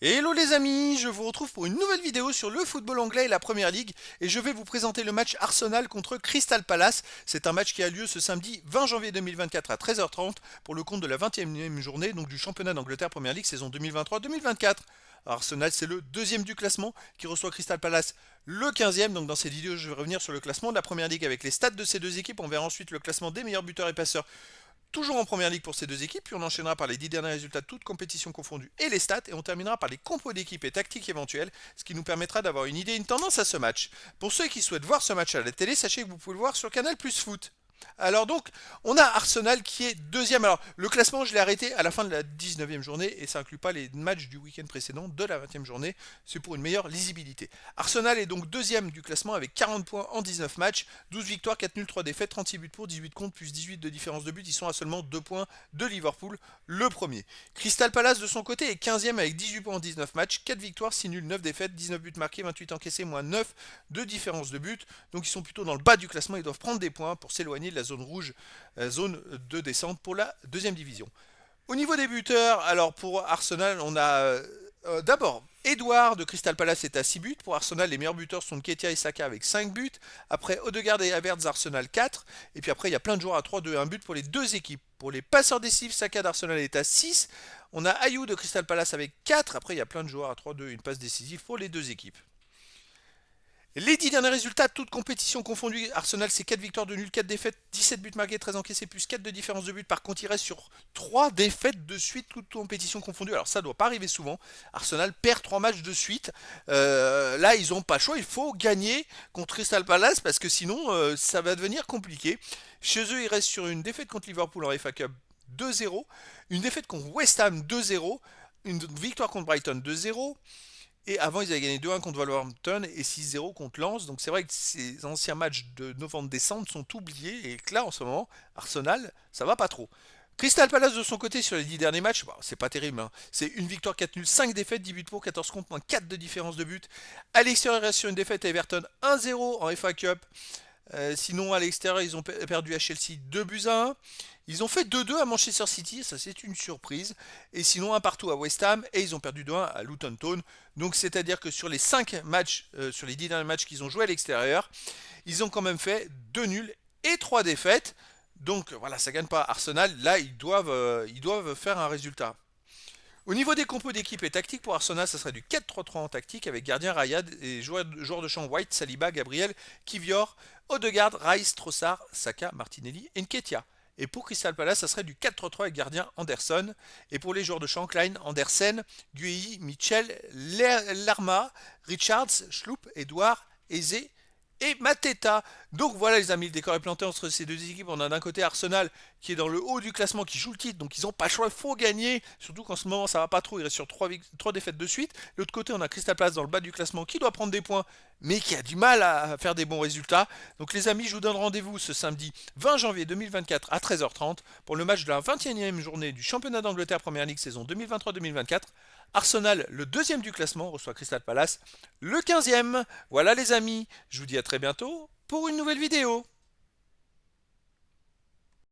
Hello les amis, je vous retrouve pour une nouvelle vidéo sur le football anglais et la Première Ligue et je vais vous présenter le match Arsenal contre Crystal Palace. C'est un match qui a lieu ce samedi 20 janvier 2024 à 13h30 pour le compte de la 20e journée donc du championnat d'Angleterre Première Ligue saison 2023-2024. Arsenal c'est le deuxième du classement qui reçoit Crystal Palace le 15e. Donc dans cette vidéo je vais revenir sur le classement de la Première Ligue avec les stats de ces deux équipes. On verra ensuite le classement des meilleurs buteurs et passeurs toujours en première ligue pour ces deux équipes, puis on enchaînera par les 10 derniers résultats de toutes compétitions confondues et les stats, et on terminera par les compos d'équipes et tactiques éventuelles, ce qui nous permettra d'avoir une idée et une tendance à ce match. Pour ceux qui souhaitent voir ce match à la télé, sachez que vous pouvez le voir sur Canal Plus Foot. Alors donc, on a Arsenal qui est deuxième. Alors, le classement, je l'ai arrêté à la fin de la 19e journée et ça inclut pas les matchs du week-end précédent de la 20e journée. C'est pour une meilleure lisibilité. Arsenal est donc deuxième du classement avec 40 points en 19 matchs, 12 victoires, 4 nuls, 3 défaites, 36 buts pour, 18 contre, plus 18 de différence de but. Ils sont à seulement 2 points de Liverpool, le premier. Crystal Palace de son côté est 15e avec 18 points en 19 matchs, 4 victoires, 6 nuls, 9 défaites, 19 buts marqués, 28 encaissés, moins 9 de différence de but. Donc ils sont plutôt dans le bas du classement, ils doivent prendre des points pour s'éloigner de la zone rouge, zone de descente pour la deuxième division. Au niveau des buteurs, alors pour Arsenal, on a d'abord Edouard de Crystal Palace est à 6 buts. Pour Arsenal, les meilleurs buteurs sont Nketiah et Saka avec 5 buts. Après Odegaard et Havertz, Arsenal 4. Et puis après, il y a plein de joueurs à 3, 2 et 1 but pour les deux équipes. Pour les passeurs décisifs, Saka d'Arsenal est à 6. On a Ayou de Crystal Palace avec 4. Après, il y a plein de joueurs à 3, 2 et une passe décisive pour les deux équipes. Les 10 derniers résultats, toutes compétitions confondues, Arsenal c'est 4 victoires de nul, 4 défaites, 17 buts marqués, 13 encaissés, plus 4 de différence de but. Par contre, il reste sur 3 défaites de suite, toutes compétitions confondues. Alors ça ne doit pas arriver souvent. Arsenal perd 3 matchs de suite. Là, ils n'ont pas le choix, il faut gagner contre Crystal Palace parce que sinon, ça va devenir compliqué. Chez eux, ils restent sur une défaite contre Liverpool en FA Cup 2-0, une défaite contre West Ham 2-0, une victoire contre Brighton 2-0. Et avant, ils avaient gagné 2-1 contre Wolverhampton et 6-0 contre Lens. Donc c'est vrai que ces anciens matchs de novembre-décembre sont oubliés. Et que là, en ce moment, Arsenal, ça va pas trop. Crystal Palace de son côté sur les 10 derniers matchs, bon, c'est pas terrible. Hein. C'est une victoire 4 nuls, 5 défaites, 10 buts pour, 14 contre, moins 4 de différence de but. À l'extérieur, il reste sur une défaite à Everton 1-0 en FA Cup. Sinon, à l'extérieur, ils ont perdu à Chelsea 2 buts à 1. Ils ont fait 2-2 à Manchester City, ça c'est une surprise. Et sinon, un partout à West Ham et ils ont perdu 2-1 à Luton Town. Donc, c'est-à-dire que sur les 5 matchs, sur les 10 derniers matchs qu'ils ont joué à l'extérieur, ils ont quand même fait 2 nuls et 3 défaites. Donc, voilà, ça gagne pas. Arsenal, là, ils doivent faire un résultat. Au niveau des compos d'équipe et tactique pour Arsenal, ça serait du 4-3-3 en tactique avec gardien Rayad et joueurs de champ White, Saliba, Gabriel, Kivior, Odegaard, Rice, Trossard, Saka, Martinelli et Nketiah. Et pour Crystal Palace, ça serait du 4-3-3 avec gardien Anderson. Et pour les joueurs de champ, Klein, Andersen, Guehi, Mitchell, Larma, Richards, Schlupp, Edouard, Eze et Mateta. Donc voilà les amis, le décor est planté entre ces deux équipes. On a d'un côté Arsenal qui est dans le haut du classement, qui joue le titre, donc ils n'ont pas le choix, il faut gagner. Surtout qu'en ce moment ça va pas trop, il reste sur 3 défaites de suite. De l'autre côté on a Crystal Palace dans le bas du classement qui doit prendre des points, mais qui a du mal à faire des bons résultats. Donc les amis, je vous donne rendez-vous ce samedi 20 janvier 2024 à 13h30 pour le match de la 21e journée du championnat d'Angleterre Première Ligue saison 2023-2024. Arsenal, le deuxième du classement, reçoit Crystal Palace, le 15e. Voilà les amis, je vous dis à très bientôt pour une nouvelle vidéo.